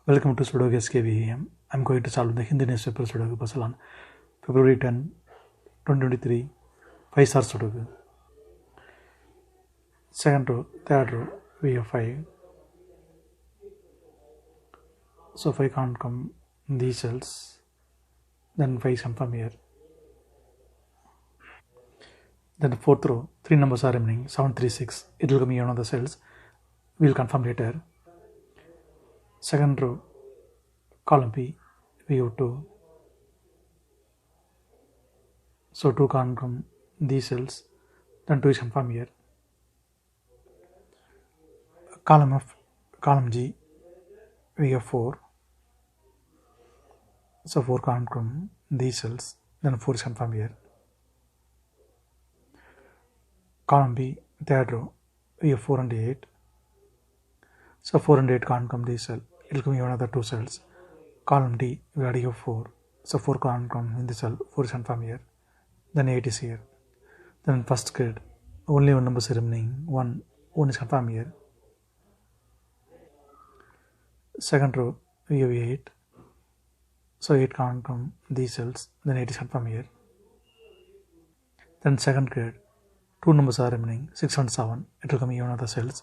Welcome to Sudoku SKVEM. I'm going to solve the Hindi newspaper Sudoku puzzle on February 10, 2023, 5-star Sudoku. Second row, third row, we have 5. So 5 can't come in these cells. Then 5 come from here. Then the fourth row, 3 numbers are remaining, 7, 3, 6. It will come in one of the cells. We'll confirm later. Second row, column P, we have 2. So 2 can't come in these cells. Then 2 is confirmed here. Column F, column G, we have 4. So 4 can't come in these cells. Then 4 is confirmed here. Column B, third row, we have 4 and 8. So 4 and 8 can't come this cell. It will come in another 2 cells. Column D, we already have 4. So 4 can't come in this cell. 4 is confirmed here. Then 8 is here. Then first grid, only one number is remaining. 1 is confirmed here. Second row, we have 8. So 8 can't come these cells. Then 8 is confirmed here. Then second grid, 2 numbers are remaining, 6 and 7. It will come in one of the cells.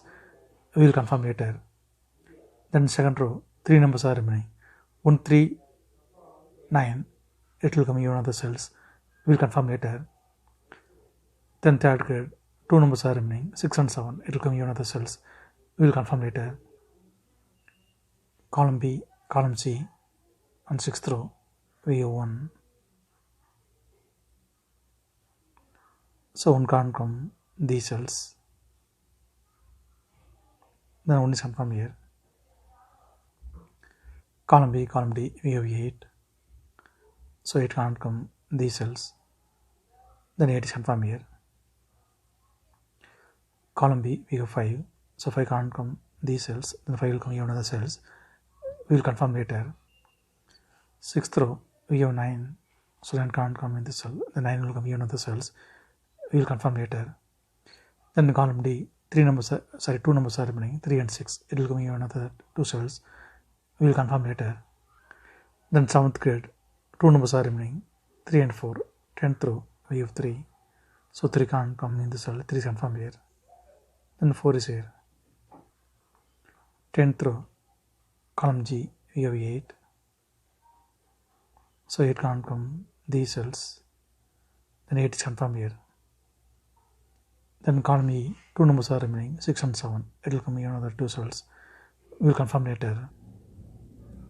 We will confirm later. Then second row, 3 numbers are remaining, 1, 3, 9. It will come in one of the cells. We will confirm later. Then third grid, 2 numbers are remaining, 6 and 7. It will come in one of the cells. We will confirm later. Column B, column C, on 6th row, we have 1. So 1 can't come these cells. Then 1 is confirmed here. Column B, column D, we have 8. So 8 can't come these cells. Then 8 is confirmed here. Column B, we have 5. So 5 can't come these cells. Then 5 will come in another cells. We will confirm later. 6th row, we have 9. So 9 can't come in this cell. The 9 will come in another cells. We will confirm later. Then column D, 2 numbers are remaining, 3 and 6. It will come in another 2 cells. We will confirm later. Then 7th grid, 2 numbers are remaining, 3 and 4. 10th row, we have 3. So 3 can't come in the cell. 3 is confirmed here. Then 4 is here. 10th row, column G, we have 8. So 8 can't come these cells. Then 8 is confirmed here. Then column E, 2 numbers are remaining, 6 and 7. It will come in another 2 cells. We will confirm later.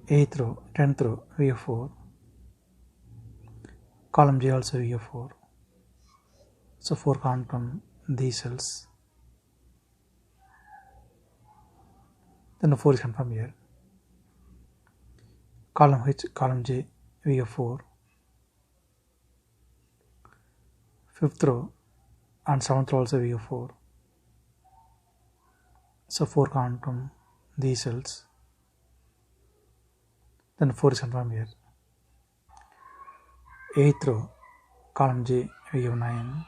8th row, 10th row, we have 4. Column J also we have 4. So 4 can't come these cells. Then the 4 is confirmed here. Column H, column J, we have 4. 5th row and 7th row also we have 4. So 4 can't come these cells. Then 4 is confirmed here. 8th row, column J, we have 9.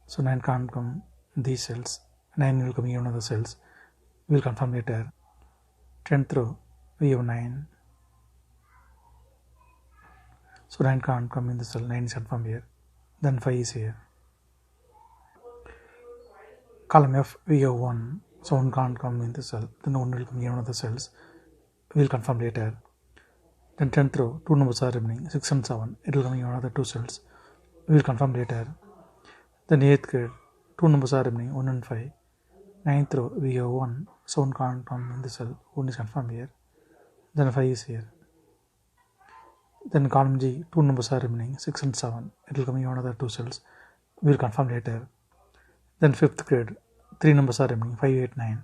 So 9 can't come these cells. 9 will come in another cells. We will confirm later. 10th row, we have 9. So 9 can't come in the cell. 9 is confirmed here. Then 5 is here. Column F, we have 1. So 1 can't come in the cell. Then 1 will come in one of the cells. We will confirm later. Then 10th row, 2 numbers are remaining, 6 and 7. It will come in another 2 cells. We will confirm later. Then 8th grade, 2 numbers are remaining, 1 and 5. 9th row, we have 1. So 1 can't come in the cell. 1 is confirmed here. Then 5 is here. Then column G, 2 numbers are remaining, 6 and 7. It will come in another 2 cells. We will confirm later. Then 5th grade, 3 numbers are remaining, 5, 8, 9.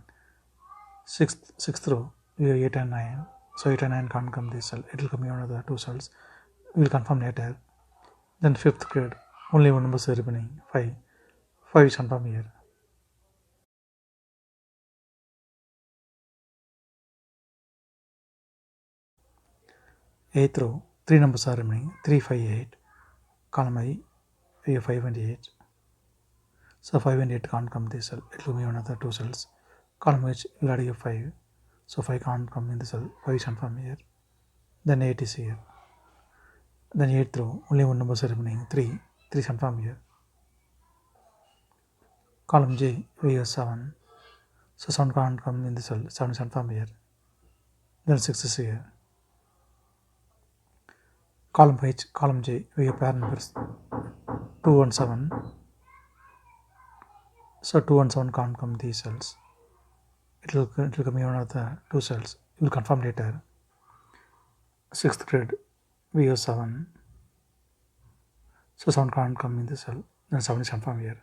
6th row, we have 8 and 9. So 8 and 9 can't come this cell. It will come in another 2 cells. We will confirm later. Then 5th grade, only 1 number is remaining, 5. 5 is confirmed here. Eighth row, 3 numbers are remaining, 3, 5, 8. Column I, we have 5 and 8. So 5 and 8 can't come this cell. It will be another 2 cells. Column H, we already have 5. so 5 can't come in the cell, 5 is confirmed here. Then 8 is here. Then 8th row, only one number is remaining, 3 is confirmed here. Column J, we have 7, so 7 can't come in the cell, 7 is confirmed here. Then 6 is here. Column H, column J, we have pair numbers 2 and 7, so 2 and 7 can't come these cells. It will come in one of the 2 cells. You will confirm later. 6th grid, we have 7, so 7 can't come in the cell, then 7 is confirmed here.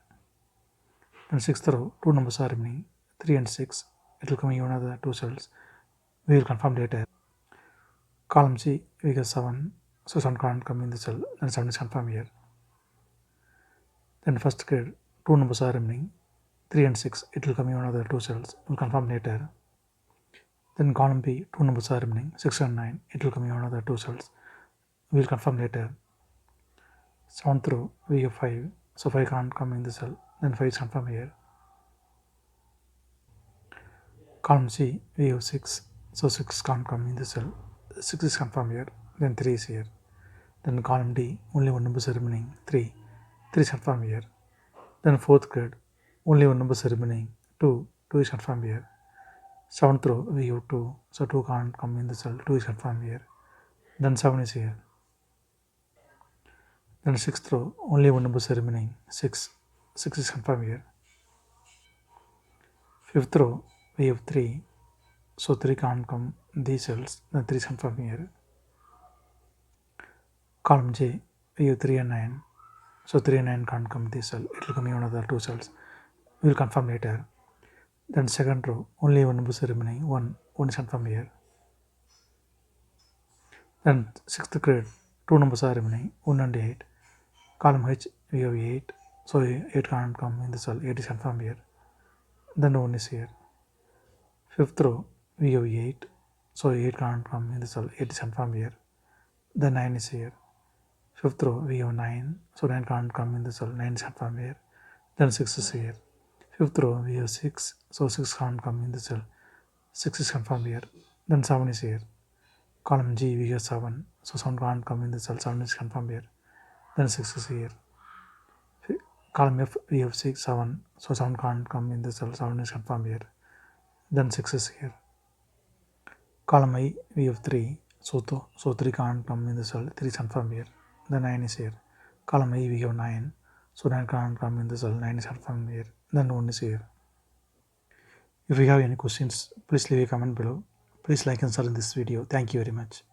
Then 6th row, 2 numbers are remaining, 3 and 6, it will come in one of the 2 cells. We will confirm later. Column C, we have 7, so 7 can't come in the cell, then 7 is confirmed here. Then first grid, 2 numbers are remaining, 3 and 6, it will come in one of the 2 cells. We will confirm later. Then column B, 2 numbers are remaining, 6 and 9, it will come in one of the 2 cells. We will confirm later. 7th row, we have 5, so 5 can't come in the cell, then 5 is confirmed here. Column C, we have 6, so 6 can't come in the cell, 6 is confirmed here, then 3 is here. Then column D, only one number is remaining, 3 is confirmed here. Then 4th grid, only one number is remaining, 2 is confirmed here. 7th row, we have 2, so 2 can't come in the cell, 2 is confirmed here. Then 7 is here. Then 6th row, only one number is remaining, 6 is confirmed here. 5th row, we have 3, so 3 can't come in these cells, then 3 is confirmed here. Column J, we have 3 and 9, so 3 and 9 can't come in this cell, it will come in one of the 2 cells. We will confirm later. Then 2nd row, only one number is remaining, 1 is confirmed here. Then 6th grid, 2 numbers are remaining, 1 and 8. Column H, we have 8, so 8 can't come in the cell, 8 is confirmed here. Then 1 is here. 5th row, we have 8, so 8 can't come in the cell, 8 is confirmed here. Then 9 is here. 5th row, we have 9, so 9 can't come in the cell, 9 is confirmed here. Then 6 is here. 5th row, we have 6, so 6 can't come in the cell, 6 is confirmed here. Then 7 is here. Column G, we have 7, so 7 can't come in the cell, 7 is confirmed here. Then 6 is here. Column F, we have 6, 7, so 7 can't come in the cell, 7 is confirmed here. Then 6 is here. Column I, we have 3, so 3 can't come in the cell, 3 is confirmed here. Then 9 is here. Column I, we have 9, so 9 can't come in the cell, 9 is confirmed here. Then 1 is here. If you have any questions, please leave a comment below. Please like and share in this video. Thank you very much.